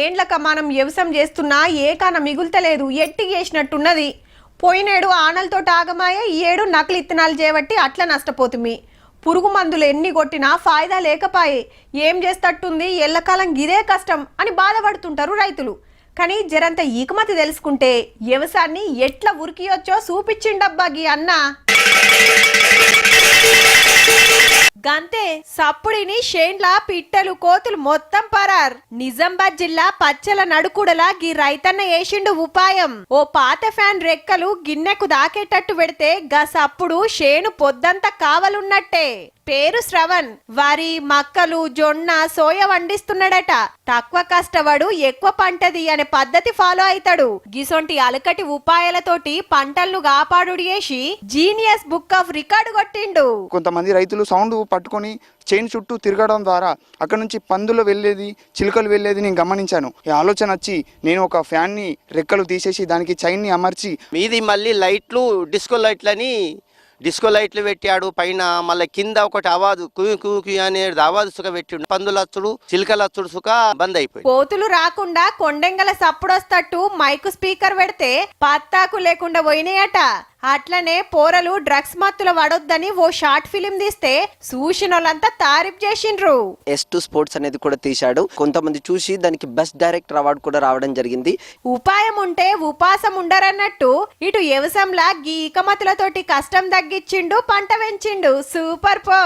ఏండ్లక మనం వ్యవసాయం చేస్తున్నా ఏకాన మిగులుతలేదు, ఎట్టి చేసినట్టున్నది. పోయినేడు ఆనలతో ఆగమాయ, ఈ ఏడు నకిలీ ఇత్తనాలు చేయబట్టి అట్లా నష్టపోతుంది. పురుగు మందులు ఎన్ని కొట్టినా ఫాయిదా లేకపాయే. ఏం చేస్తట్టుంది, ఎల్లకాలం గిదే కష్టం అని బాధపడుతుంటారు రైతులు. కానీ జరంత ఈకమతి తెలుసుకుంటే వ్యవసాయాన్ని ఎట్లా ఉరికియొచ్చో చూపించిండబ్బా గీ అన్న. గంతే సప్పుడిని షేన్లా పిట్టలు కోతులు మొత్తం పరార్. నిజామాబాద్ జిల్లా పచ్చల నడుకుడలా గీ రైతన్న ఏషిండు ఉపాయం. ఓ పాత ఫ్యాన్ రెక్కలు గిన్నెకు దాకేటట్టు పెడితే గా సప్పుడు షేను పొద్దంతా కావలున్నట్టే. పేరు శ్రవణ్. వరి, మక్కలు, జొన్న, సోయ వండిస్తున్నాడట. తక్కువ కష్టపడు ఎక్కువ పంటది అనే పద్ధతి ఫాలో అవుతాడు. గిసొంటి అలకటి ఉపాయాలతోటి పంటలను కాపాడు చేసి జీనియస్ బుక్ ఆఫ్ రికార్డు కొట్టిండు. కొంతమంది రైతులు సౌండ్ పట్టుకొని చైన్ చుట్టూ తిరగడం ద్వారా అక్కడ నుంచి పందులు వెళ్ళేది, చిలుకలు వెళ్ళేది నేను గమనించాను. ఈ ఆలోచన వచ్చి నేను ఒక ఫ్యాన్ ని రెక్కలు తీసేసి దానికి చైన్ ని అమర్చి మీది మళ్ళీ లైట్లు డిస్కో లైట్లు పెట్టాడు పైన. మళ్ళీ కింద ఒకటి అవాదు కుయు అనేది అవాదు సుఖ పెట్టిండు. పందులచ్చుడు చిలుకలచ్చుడు సుఖ బంద్ అయిపోయి కోతులు రాకుండా కొండెంగల సప్పుడొస్తట్టు మైకు స్పీకర్ పెడితే పత్తాకు లేకుండా పోయినాయట. అట్లనే పోరలు డ్రగ్స్ మత్తుల పడొద్దని ఓ షార్ట్ ఫిలిం తీస్తే చూసినోళ్ళంతా తారీఫ్ చేసిండ్రు. S2 స్పోర్ట్స్ అనేది కూడా తీశాడు. కొంతమంది చూసి దానికి బెస్ట్ డైరెక్టర్ అవార్డు కూడా రావడం జరిగింది. ఉపాయం ఉంటే ఉపాసం ఉండరన్నట్టు ఇటు వ్యవసాయంలా గీ ఇకమతులతోటి కష్టం తగ్గించిండు, పంట పెంచిండు. సూపర్ పో.